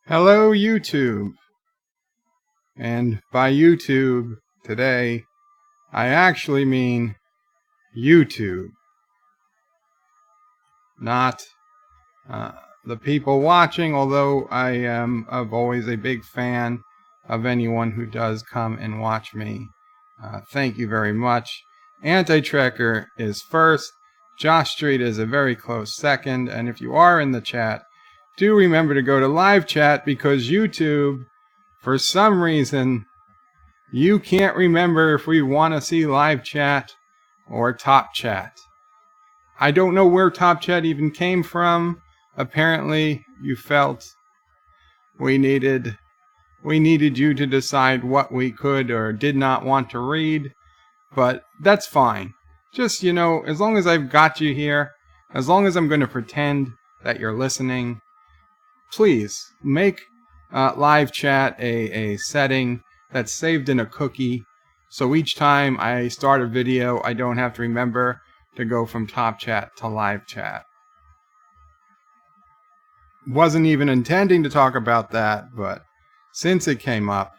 Hello YouTube, and by YouTube today I actually mean YouTube, not the people watching, although I am always a big fan of anyone who does come and watch me. Thank you very much. Anti-Trekker is first, Josh Street is a very close second, and if you are in the chat, do remember to go to live chat, because YouTube, for some reason, you can't remember if we want to see live chat or top chat. I don't know where top chat even came from. Apparently, you felt we needed you to decide what we could or did not want to read, but that's fine. Just, as long as I've got you here, as long as I'm going to pretend that you're listening, please make live chat a setting that's saved in a cookie, so each time I start a video I don't have to remember to go from top chat to live chat. Wasn't even intending to talk about that, but since it came up,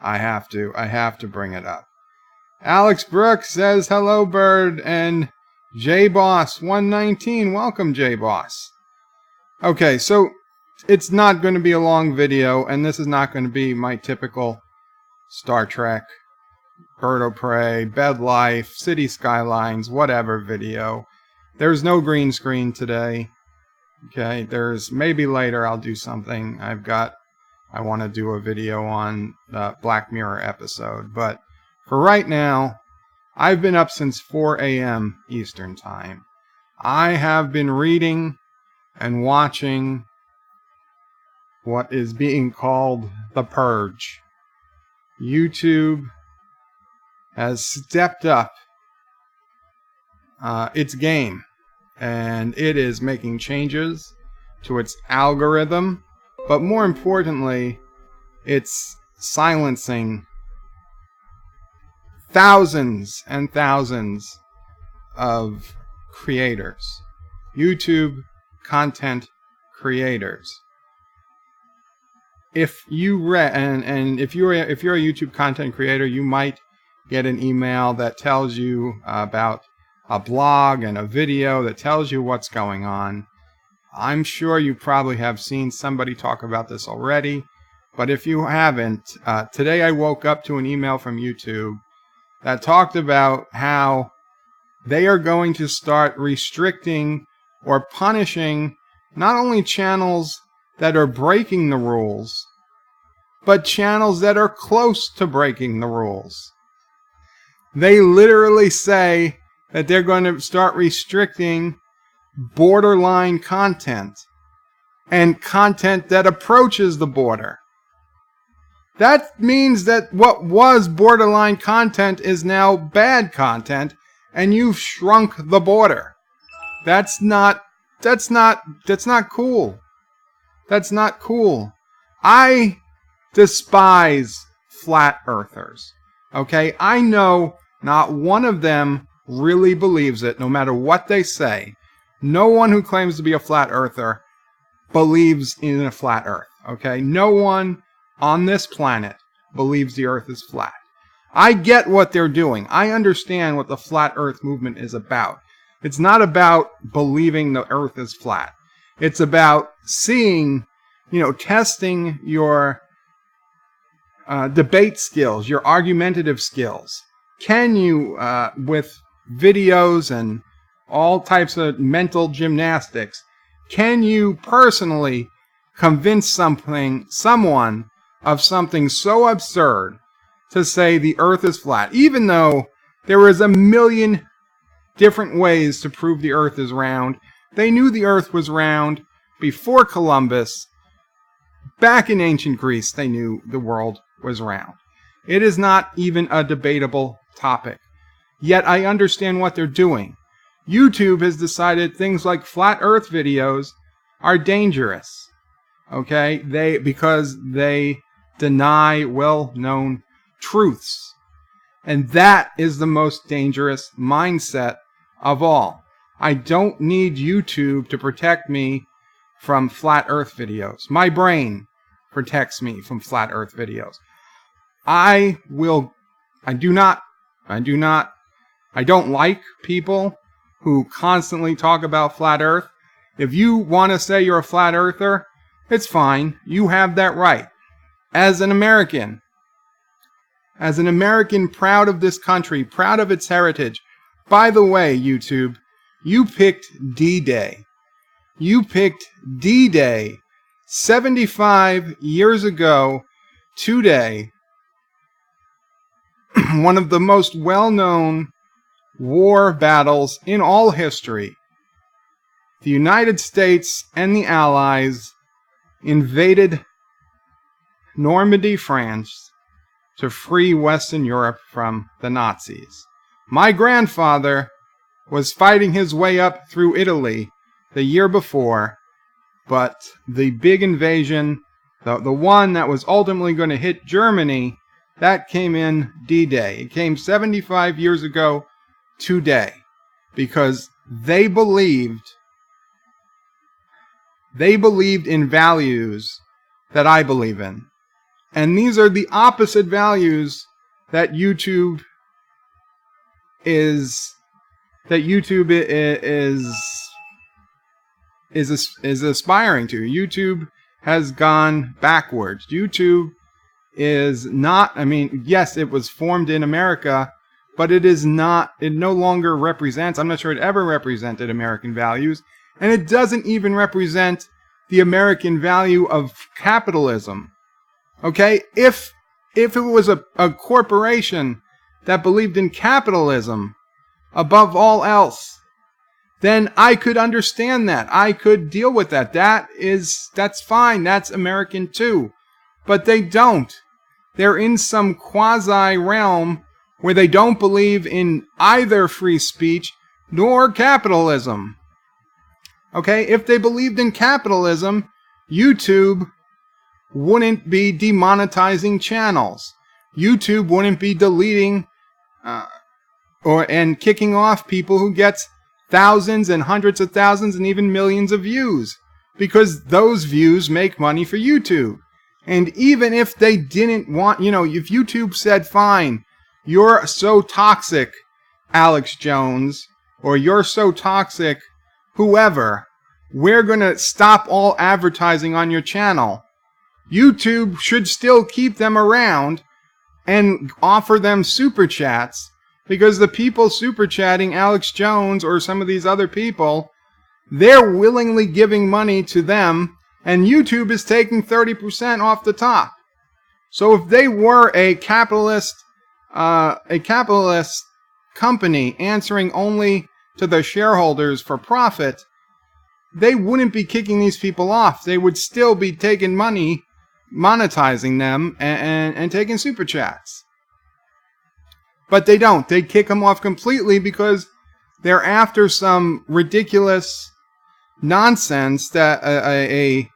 I have to bring it up. Alex Brooks says hello, Bird, and JBoss119, welcome, JBoss. Okay, so it's not going to be a long video, and this is not going to be my typical Star Trek, Bird of Prey, Bed Life, City Skylines, whatever video. There's no green screen today. Okay, maybe later I'll do something. I want to do a video on the Black Mirror episode, but for right now, I've been up since 4 a.m. Eastern Time. I have been reading and watching what is being called The Purge. YouTube has stepped up its game, and it is making changes to its algorithm, but more importantly, it's silencing thousands and thousands of creators, YouTube content creators. If you're a YouTube content creator, you might get an email that tells you about a blog and a video that tells you what's going on. I'm sure you probably have seen somebody talk about this already, but if you haven't, today I woke up to an email from YouTube that talked about how they are going to start restricting or punishing not only channels that are breaking the rules, but channels that are close to breaking the rules. They literally say that they're going to start restricting borderline content and content that approaches the border. That means that what was borderline content is now bad content, and you've shrunk the border. That's not cool. That's not cool. I despise flat earthers. Okay? I know not one of them really believes it, no matter what they say. No one who claims to be a flat earther believes in a flat earth. Okay? No one on this planet believes the earth is flat. I get what they're doing. I understand what the flat earth movement is about. It's not about believing the earth is flat. It's about seeing, testing your debate skills, your argumentative skills. Can you, with videos and all types of mental gymnastics, can you personally convince someone of something so absurd to say the earth is flat, even though there is a million different ways to prove the earth is round? They knew the earth was round before Columbus. Back in ancient Greece, they knew the world was round. It is not even a debatable topic. Yet I understand what they're doing. YouTube has decided things like flat earth videos are dangerous. Okay? Because they deny well-known truths. And that is the most dangerous mindset of all. I don't need YouTube to protect me from flat earth videos. My brain protects me from flat earth videos. I don't like people who constantly talk about flat earth. If you want to say you're a flat earther, it's fine. You have that right. As an American proud of this country, proud of its heritage. By the way, YouTube, you picked DDay. You picked DDay 75 years ago today. One of the most well-known war battles in all history. The United States and the Allies invaded Normandy, France, to free Western Europe from the Nazis. My grandfather was fighting his way up through Italy the year before, but the big invasion, the one that was ultimately going to hit Germany, that came in D-Day. It came 75 years ago today, because they believed in values that I believe in. And these are the opposite values that YouTube is aspiring to. YouTube has gone backwards. YouTube is not, I mean, yes, it was formed in America, but it no longer represents, I'm not sure it ever represented American values, and it doesn't even represent the American value of capitalism. Okay, if it was a corporation that believed in capitalism above all else, then I could understand that. I could deal with that. That's fine. That's American too. But they don't. They're in some quasi realm where they don't believe in either free speech nor capitalism. Okay, if they believed in capitalism, YouTube wouldn't be demonetizing channels. YouTube wouldn't be deleting and kicking off people who get thousands and hundreds of thousands and even millions of views, because those views make money for YouTube. And even if they didn't want, if YouTube said, fine, you're so toxic, Alex Jones, or you're so toxic, whoever, we're going to stop all advertising on your channel, YouTube should still keep them around and offer them super chats, because the people super chatting Alex Jones or some of these other people, they're willingly giving money to them, and YouTube is taking 30% off the top. So if they were a capitalist company answering only to the shareholders for profit, they wouldn't be kicking these people off. They would still be taking money, monetizing them, and taking super chats. But they don't. They kick them off completely because they're after some ridiculous nonsense, that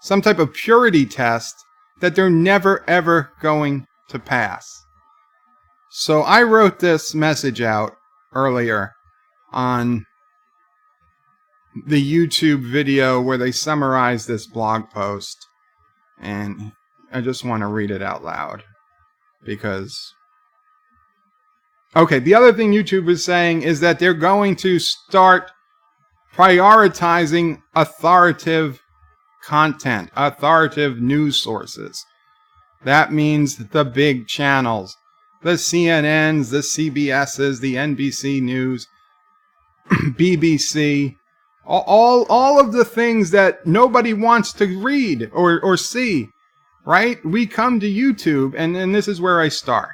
some type of purity test that they're never ever going to pass. So I wrote this message out earlier on the YouTube video where they summarize this blog post, and I just want to read it out loud because, okay, the other thing YouTube is saying is that they're going to start prioritizing authoritative content, authoritative news sources. That means the big channels, the CNNs, the CBSs, the NBC News, BBC, all of the things that nobody wants to read or see, right? We come to YouTube, and this is where I start.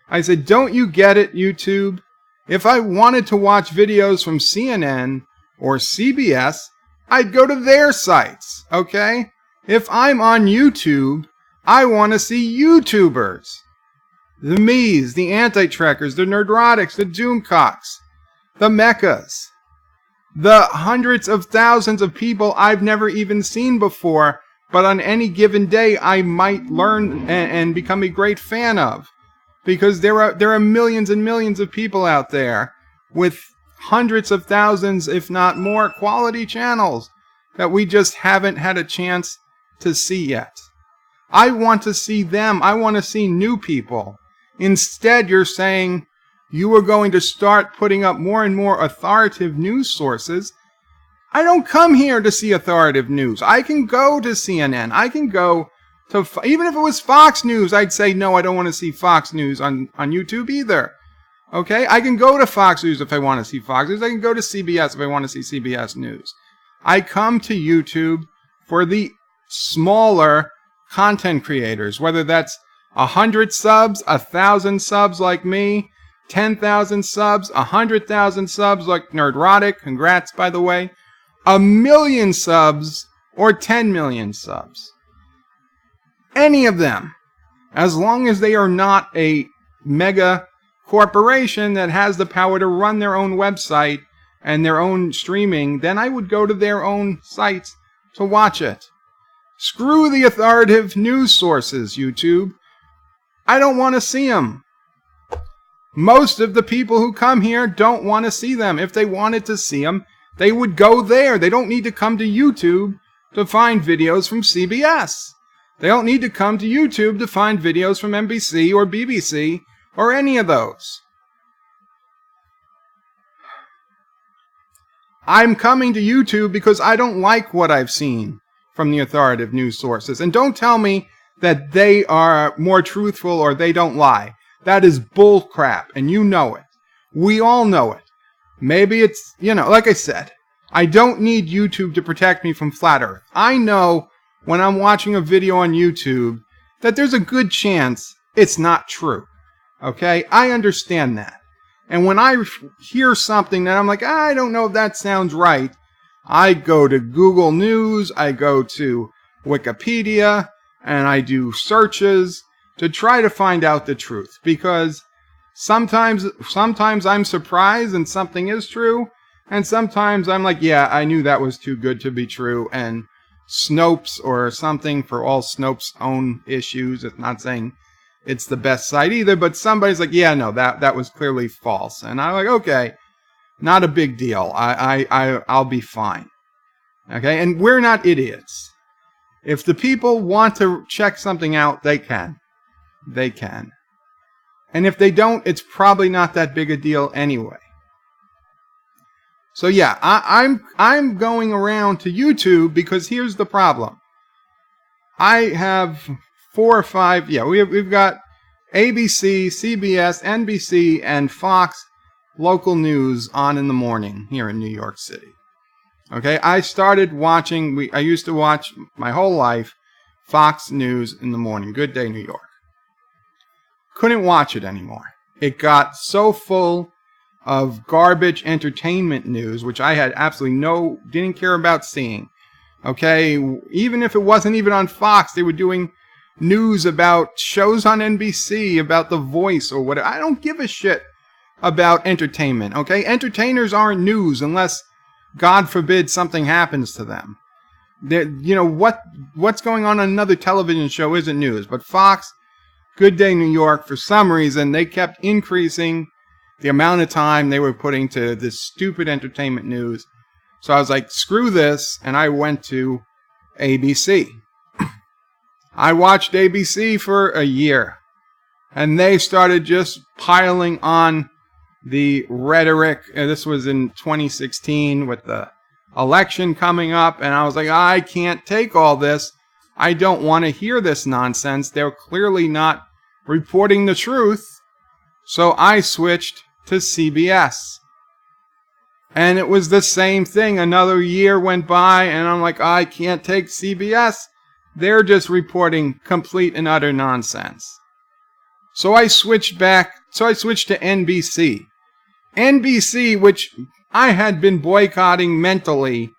I said, don't you get it, YouTube? If I wanted to watch videos from CNN or CBS, I'd go to their sites, okay? If I'm on YouTube, I want to see YouTubers. The me's, the anti-trekkers, the nerdrotics, the doomcocks, the mechas, the hundreds of thousands of people I've never even seen before, but on any given day I might learn and become a great fan of. Because there are millions and millions of people out there with hundreds of thousands, if not more, quality channels that we just haven't had a chance to see yet. I want to see them. I want to see new people. Instead, you're saying you are going to start putting up more and more authoritative news sources. I don't come here to see authoritative news. I can go to CNN. I can go to, even if it was Fox News, I'd say, no, I don't want to see Fox News on YouTube either. Okay? I can go to Fox News if I want to see Fox News. I can go to CBS if I want to see CBS News. I come to YouTube for the smaller content creators, whether that's 100 subs, 1,000 subs like me, 10,000 subs, 100,000 subs like Nerdrotic, congrats by the way, 1 million subs, or 10 million subs. Any of them, as long as they are not a mega corporation that has the power to run their own website and their own streaming, then I would go to their own sites to watch it. Screw the authoritative news sources, YouTube. I don't want to see them. Most of the people who come here don't want to see them. If they wanted to see them, they would go there. They don't need to come to YouTube to find videos from CBS. They don't need to come to YouTube to find videos from NBC or BBC or any of those. I'm coming to YouTube because I don't like what I've seen from the authoritative news sources. And don't tell me that they are more truthful or they don't lie. That is bull crap, and you know it. We all know it. Maybe it's, like I said, I don't need YouTube to protect me from flat Earth. I know when I'm watching a video on YouTube that there's a good chance it's not true. Okay? I understand that. And when I hear something that I'm like, I don't know if that sounds right, I go to Google News, I go to Wikipedia, and I do searches to try to find out the truth. Because sometimes I'm surprised and something is true, and sometimes I'm like, yeah, I knew that was too good to be true, and Snopes or something, for all Snopes' own issues, it's not saying it's the best site either, but somebody's like, yeah, no, that was clearly false. And I'm like, okay, not a big deal. I'll be fine. Okay, and we're not idiots. If the people want to check something out, they can. They can. And if they don't, it's probably not that big a deal anyway. So yeah, I'm going around to YouTube because here's the problem. I have 4 or 5, we've got ABC, CBS, NBC, and Fox local news on in the morning here in New York City. Okay, I started watching, I used to watch my whole life Fox News in the morning, Good Day New York. Couldn't watch it anymore. It got so full of garbage entertainment news, which I had absolutely didn't care about seeing. Okay, even if it wasn't even on Fox, they were doing news about shows on NBC, about The Voice or whatever. I don't give a shit about entertainment, okay? Entertainers aren't news unless, God forbid, something happens to them. What's going on another television show isn't news. But Fox, Good Day New York, for some reason, they kept increasing the amount of time they were putting to this stupid entertainment news. So I was like, screw this, and I went to ABC. I watched ABC for a year, and they started just piling on the rhetoric. This was in 2016 with the election coming up, and I was like, I can't take all this. I don't want to hear this nonsense. They're clearly not reporting the truth. So I switched to CBS. And it was the same thing. Another year went by, and I'm like, I can't take CBS. They're just reporting complete and utter nonsense. So I switched to NBC. NBC, which I had been boycotting mentally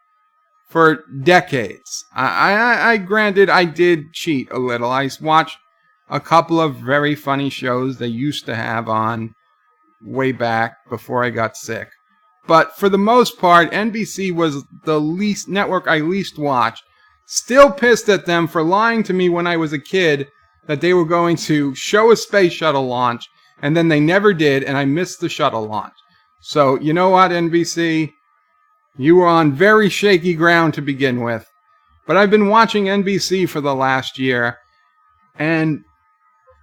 for decades. Granted, I did cheat a little. I watched a couple of very funny shows they used to have on way back before I got sick. But for the most part, NBC was the network I least watched. Still pissed at them for lying to me when I was a kid that they were going to show a space shuttle launch, and then they never did, and I missed the shuttle launch. So, you know what, NBC? You were on very shaky ground to begin with. But I've been watching NBC for the last year, And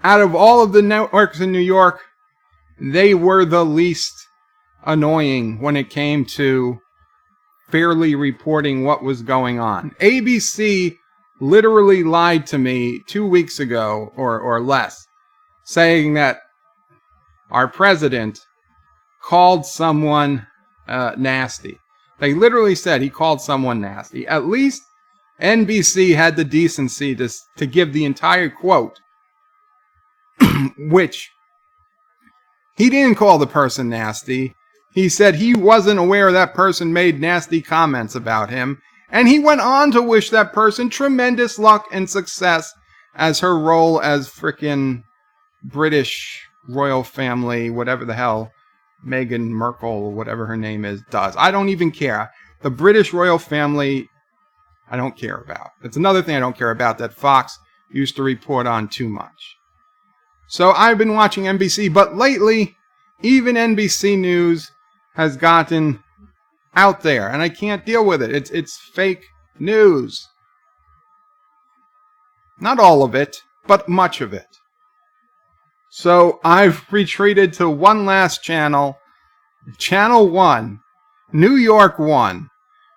out of all of the networks in New York, they were the least annoying when it came to fairly reporting what was going on. ABC literally lied to me 2 weeks ago or less, saying that our president called someone nasty. They literally said he called someone nasty. At least NBC had the decency to give the entire quote, which he didn't call the person nasty. He said he wasn't aware that person made nasty comments about him, and he went on to wish that person tremendous luck and success as her role as frickin' British royal family, whatever the hell Meghan Merkel, whatever her name is, does. I don't even care. The British royal family, I don't care about. It's another thing I don't care about that Fox used to report on too much. So I've been watching NBC, but lately, even NBC News has gotten out there, and I can't deal with it. It's fake news. Not all of it, but much of it. So I've retreated to one last channel, Channel 1, New York 1,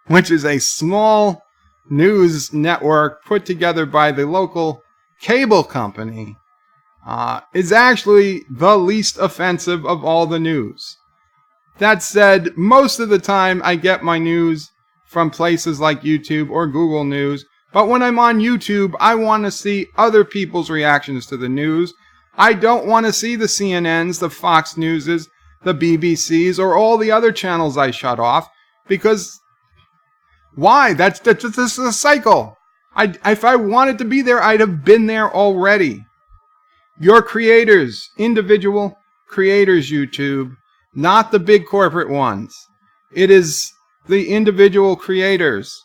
which is a small news network put together by the local cable company. Is actually the least offensive of all the news. That said, most of the time I get my news from places like YouTube or Google News, but when I'm on YouTube, I want to see other people's reactions to the news. I don't want to see the CNNs, the Fox Newses, the BBCs, or all the other channels I shut off, because why? That's a cycle. If I wanted to be there, I'd have been there already. Your creators, individual creators, YouTube, not the big corporate ones. It is the individual creators.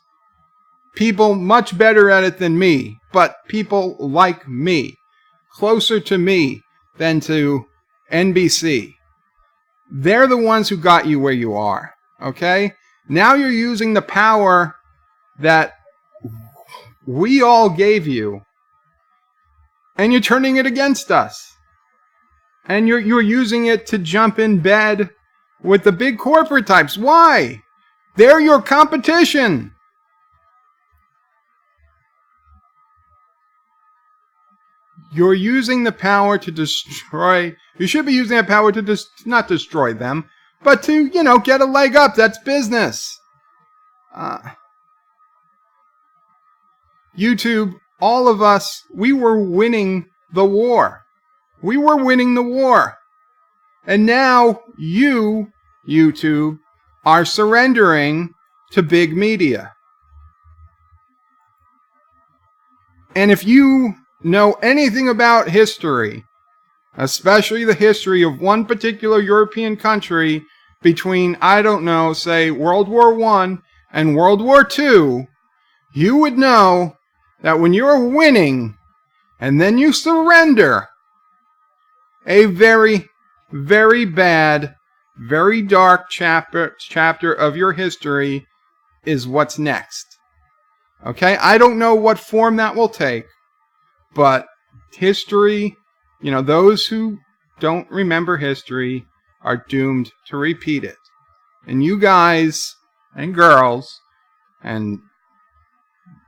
People much better at it than me, but people like me, closer to me than to NBC. They're the ones who got you where you are, okay? Now you're using the power that we all gave you, and you're turning it against us. And you're using it to jump in bed with the big corporate types. Why? They're your competition. You're using the power to destroy. You should be using that power to not destroy them, but to, get a leg up. That's business. YouTube, all of us, we were winning the war. We were winning the war. And now you, YouTube, are surrendering to big media. And if you know anything about history, especially the history of one particular European country between, I don't know, say World War I and World War II, you would know that when you're winning and then you surrender, a very, very bad, very dark chapter of your history is what's next. Okay? I don't know what form that will take, but history, those who don't remember history are doomed to repeat it. And you guys and girls and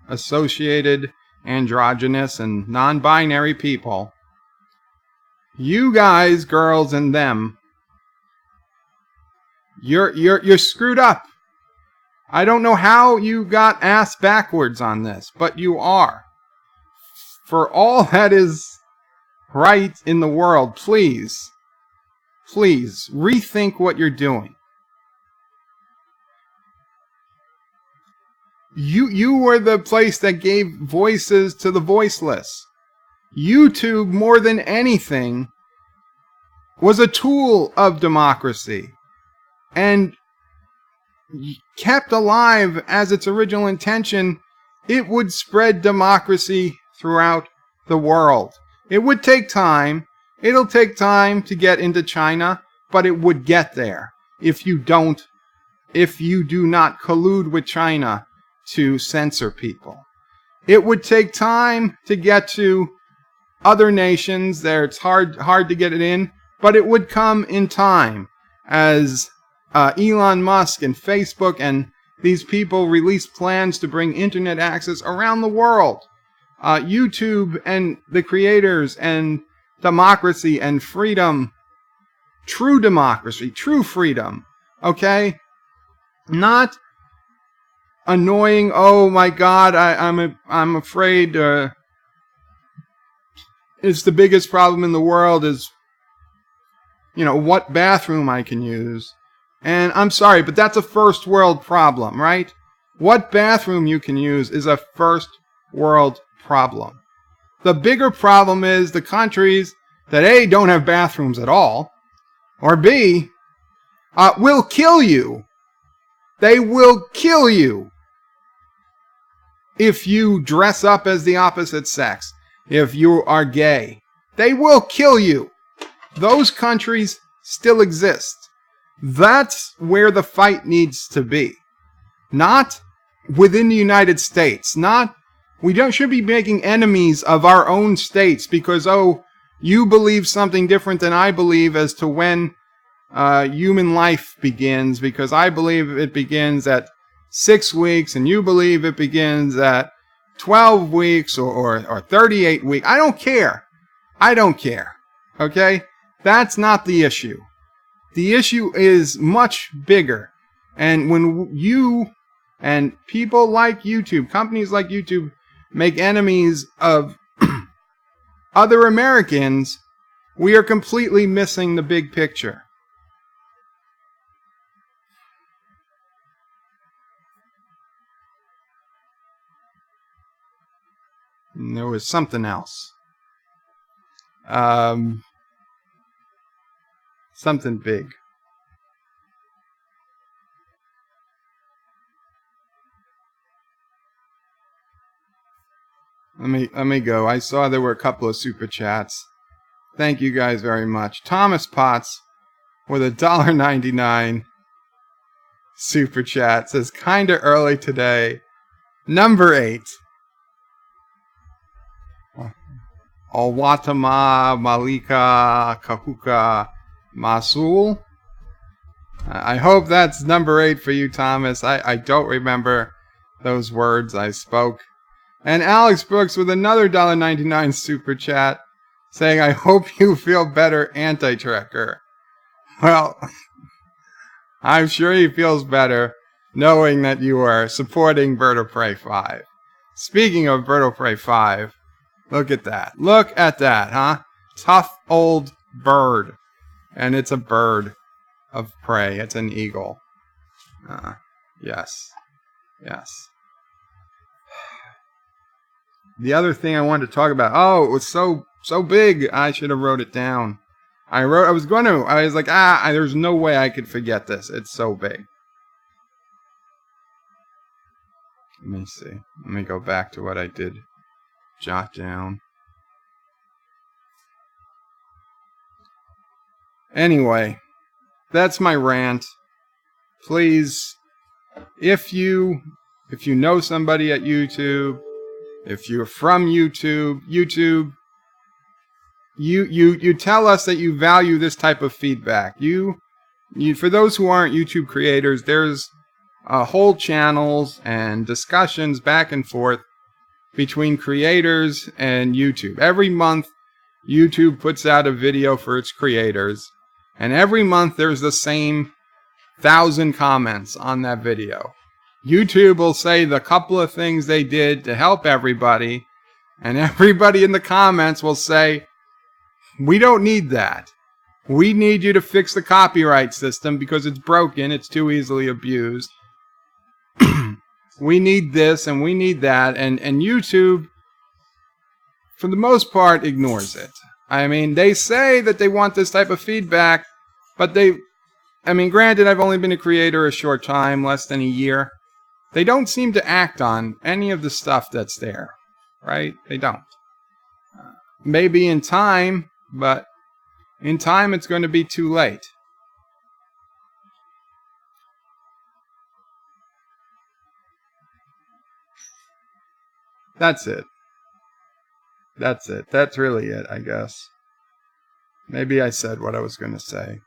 associated androgynous and non-binary people, you guys, girls, and them, you're screwed up. I don't know how you got ass backwards on this, but you are. For all that is right in the world, please rethink what you're doing. You were the place that gave voices to the voiceless. YouTube, more than anything, was a tool of democracy and kept alive as its original intention. It would spread democracy throughout the world. It would take time. It'll take time to get into China, but it would get there if you do not collude with China to censor people. It would take time to get to other nations. There, it's hard to get it in, but it would come in time as Elon Musk and Facebook and these people release plans to bring internet access around the world. YouTube and the creators and democracy and freedom, true democracy, true freedom, okay? Not annoying, oh my God, I'm afraid it's the biggest problem in the world is, what bathroom I can use. And I'm sorry, but that's a first world problem, right? What bathroom you can use is a first world problem. The bigger problem is the countries that A, don't have bathrooms at all, or B, will kill you. They will kill you if you dress up as the opposite sex, if you are gay. They will kill you. Those countries still exist. That's where the fight needs to be. Not within the United States. We should be making enemies of our own states because, you believe something different than I believe as to when human life begins, because I believe it begins at 6 weeks and you believe it begins at 12 weeks or 38 weeks. I don't care. Okay? That's not the issue. The issue is much bigger. And when you and people like YouTube, companies like YouTube, make enemies of other Americans, we are completely missing the big picture. And there was something else. Something big. Let me go. I saw there were a couple of super chats. Thank you guys very much. Thomas Potts with $1.99 super chat says, kinda early today. Number 8. Alwatama Malika Kahuka Masul. I hope that's number 8 for you, Thomas. I don't remember those words I spoke. And Alex Brooks with another $1.99 super chat saying, I hope you feel better, anti-trekker. Well, I'm sure he feels better knowing that you are supporting Bird of Prey 5. Speaking of Bird of Prey 5, look at that. Look at that, huh? Tough old bird. And it's a bird of prey. It's an eagle. Yes. The other thing I wanted to talk about, it was so big, I should have wrote it down. I was like, there's no way I could forget this. It's so big. Let me see. Let me go back to what I did jot down. Anyway, that's my rant. Please, if you know somebody at YouTube, if you're from YouTube, you tell us that you value this type of feedback. You for those who aren't YouTube creators, there's whole channels and discussions back and forth between creators and YouTube. Every month, YouTube puts out a video for its creators, and every month there's the same 1,000 comments on that video. YouTube will say the couple of things they did to help everybody, and everybody in the comments will say, we don't need that. We need you to fix the copyright system because it's broken, it's too easily abused. We need this and we need that, and YouTube, for the most part, ignores it. I mean, they say that they want this type of feedback, but granted, I've only been a creator a short time, less than a year. They don't seem to act on any of the stuff that's there, right? They don't. Maybe in time, but in time it's going to be too late. That's it. That's it. That's really it, I guess. Maybe I said what I was going to say.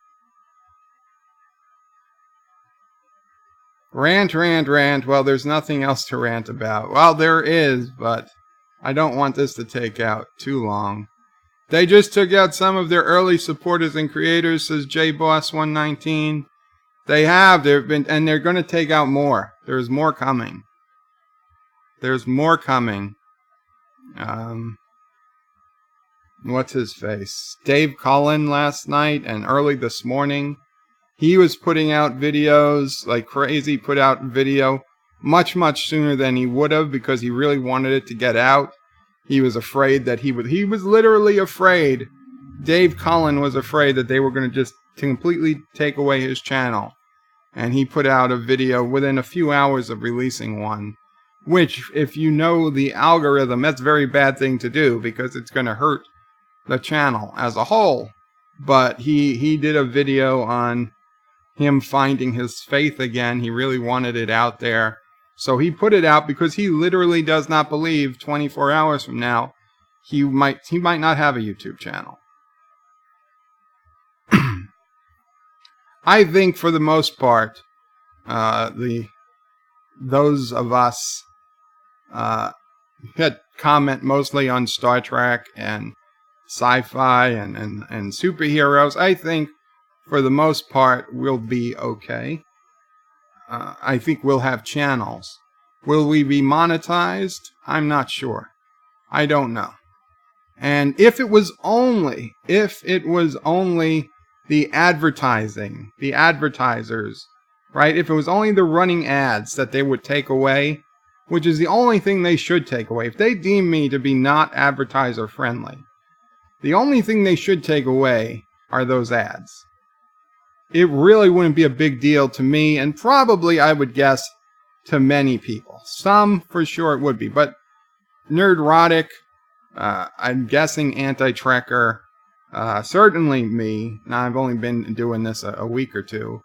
Rant, rant, rant. Well, there's nothing else to rant about. Well, there is, but I don't want this to take out too long. They just took out some of their early supporters and creators, says JBoss119. They have. And they're going to take out more. There's more coming. There's more coming. What's his face? Dave Cullen last night and early this morning. He was putting out videos like crazy, put out video much, much sooner than he would have because he really wanted it to get out. He was afraid that he was literally afraid. Dave Cullen was afraid that they were going to just completely take away his channel. And he put out a video within a few hours of releasing one. Which, if you know the algorithm, that's a very bad thing to do because it's going to hurt the channel as a whole. But he did a video on him finding his faith again. He really wanted it out there. So he put it out because he literally does not believe 24 hours from now he might not have a YouTube channel. I think for the most part, those of us that comment mostly on Star Trek and sci-fi and superheroes, I think for the most part we'll be okay. I think we'll have channels. Will we be monetized? I'm not sure. I don't know. And if it was only the advertising, the advertisers, right? If it was only the running ads that they would take away, which is the only thing they should take away. If they deem me to be not advertiser friendly, the only thing they should take away are those ads. It really wouldn't be a big deal to me, and probably, I would guess, to many people. Some, for sure, it would be. But Nerdrotic, I'm guessing Anti-Trekker, certainly me. Now, I've only been doing this a week or two.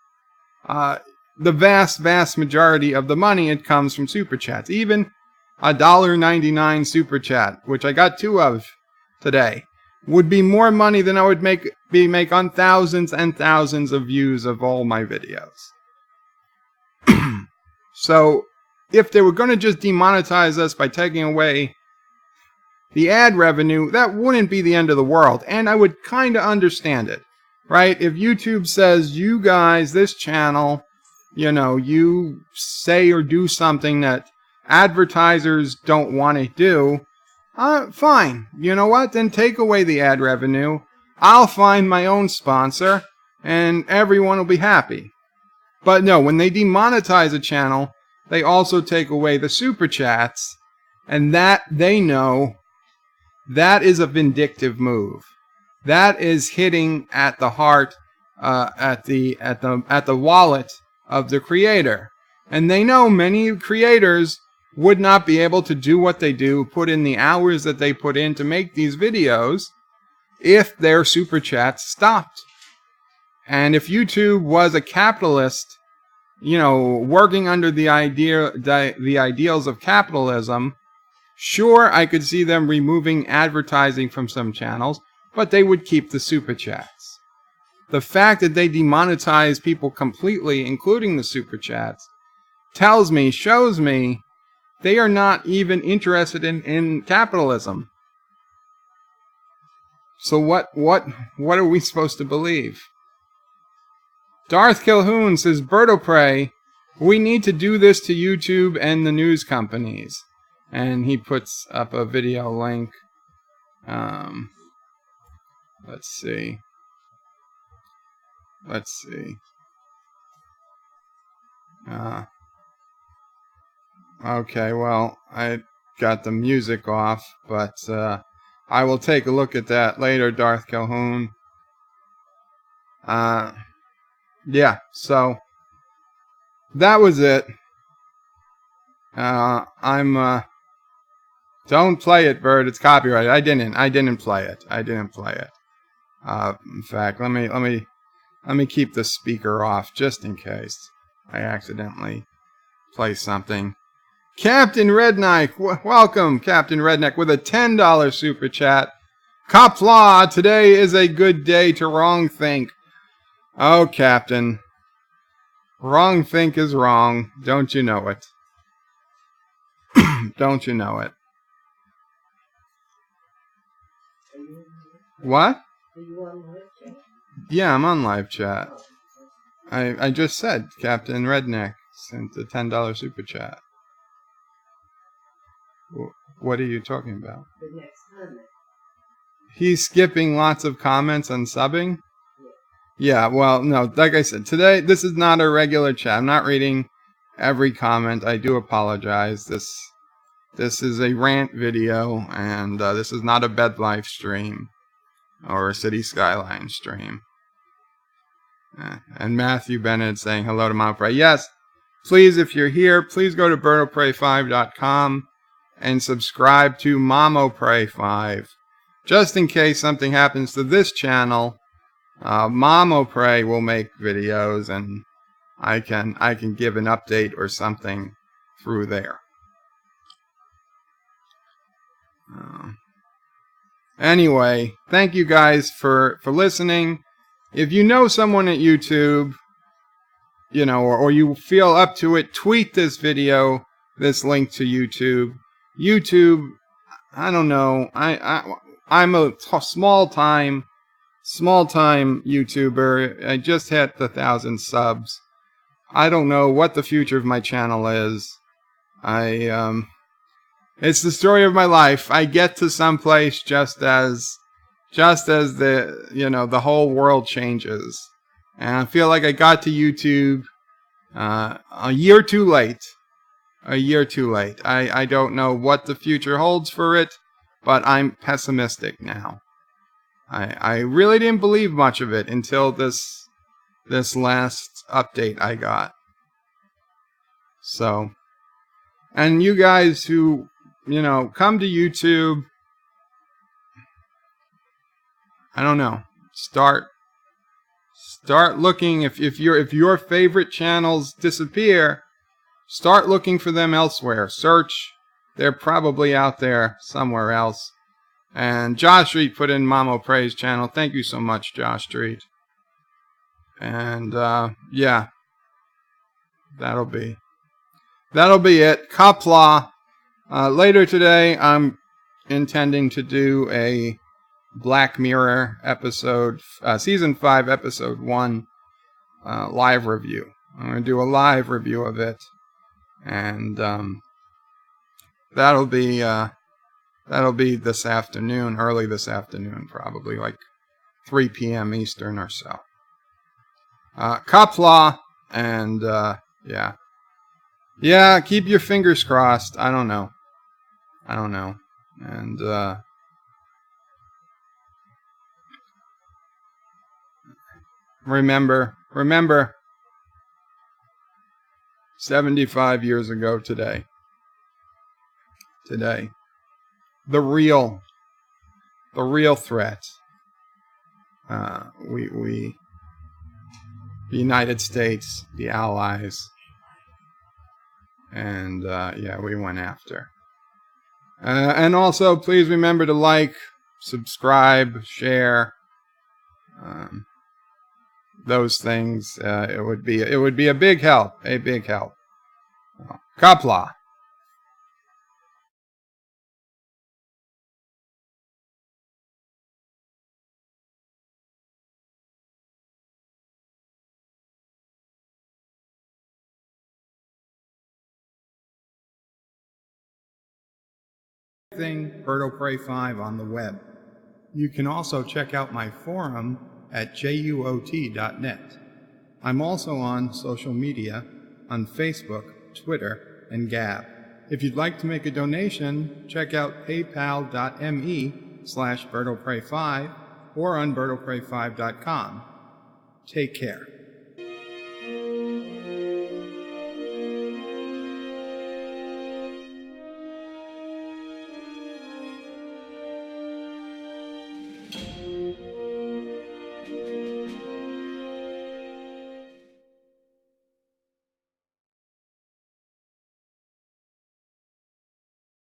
The vast, vast majority of the money, it comes from Super Chats. Even a $1.99 Super Chat, which I got 2 of today, would be more money than I would make on thousands and thousands of views of all my videos. So, if they were going to just demonetize us by taking away the ad revenue, that wouldn't be the end of the world. And I would kind of understand it, right? If YouTube says, you guys, this channel, you say or do something that advertisers don't want to do, fine. You know what? Then take away the ad revenue. I'll find my own sponsor, and everyone will be happy. But no, when they demonetize a channel, they also take away the super chats, and that they know that is a vindictive move. That is hitting at the heart, at the wallet of the creator. And they know many creators would not be able to do what they do, put in the hours that they put in to make these videos, if their super chats stopped. And if YouTube was a capitalist, working under the ideals of capitalism, sure, I could see them removing advertising from some channels, but they would keep the super chats. The fact that they demonetize people completely, including the super chats, shows me they are not even interested in capitalism. So what are we supposed to believe? Darth Kilhoun says, Bertoprey, we need to do this to YouTube and the news companies. And he puts up a video link. Let's see. Okay, well, I got the music off, but I will take a look at that later, Darth Calhoun. Yeah, so that was it. Don't play it, Bird. It's copyrighted. I didn't play it. In fact, let me keep the speaker off just in case I accidentally play something. Captain Redneck, welcome, Captain Redneck, with a $10 super chat. Qapla, today is a good day to wrong think. Oh, Captain. Wrong think is wrong. Don't you know it? Don't you know it? What? Are you on live chat? Yeah, I'm on live chat. I just said Captain Redneck sent a $10 super chat. What are you talking about? The next comment. He's skipping lots of comments and subbing? Yeah, well, no, like I said, today, this is not a regular chat. I'm not reading every comment. I do apologize. This is a rant video, and this is not a bed life stream or a city skyline stream. And Matthew Bennett saying hello to Mama Pray. Yes, please, if you're here, please go to birdofprey5.com and subscribe to Mamo Pray 5. Just in case something happens to this channel, Mamo Pray will make videos, and I can give an update or something through there. Anyway, thank you guys for listening. If you know someone at YouTube, you know, or you feel up to it, tweet this video, this link to YouTube. YouTube, I don't know. I'm a small time YouTuber. I just hit the 1,000 subs. I don't know what the future of my channel is. It's the story of my life. I get to some place just as the, you know, the whole world changes. And I feel like I got to YouTube a year too late. A year too late. I don't know what the future holds for it, but I'm pessimistic now. I really didn't believe much of it until this last update I got. So, and you guys who, you know, come to YouTube, I don't know, start looking. If your favorite channels disappear, start looking for them elsewhere. Search. They're probably out there somewhere else. And Josh Street put in Mamo Pray's channel. Thank you so much, Josh Street. And yeah, that'll be it. Qapla. Later today, I'm intending to do a Black Mirror episode, season 5, episode 1, live review. I'm going to do a live review of it, and that'll be this afternoon, early this afternoon, probably like 3 p.m. Eastern or so. Qapla, and yeah, keep your fingers crossed. I don't know, and remember, 75 years ago today, the real threat, we the United States, the Allies, and yeah, we went after. And also, please remember to like, subscribe, share, those things. It would be a big help. Qapla. Birdo Pray 5 on the web. You can also check out my forum at juot.net. I'm also on social media on Facebook, Twitter, and Gab. If you'd like to make a donation, check out paypal.me/BirdoPray5 or on birdopray5.com. Take care.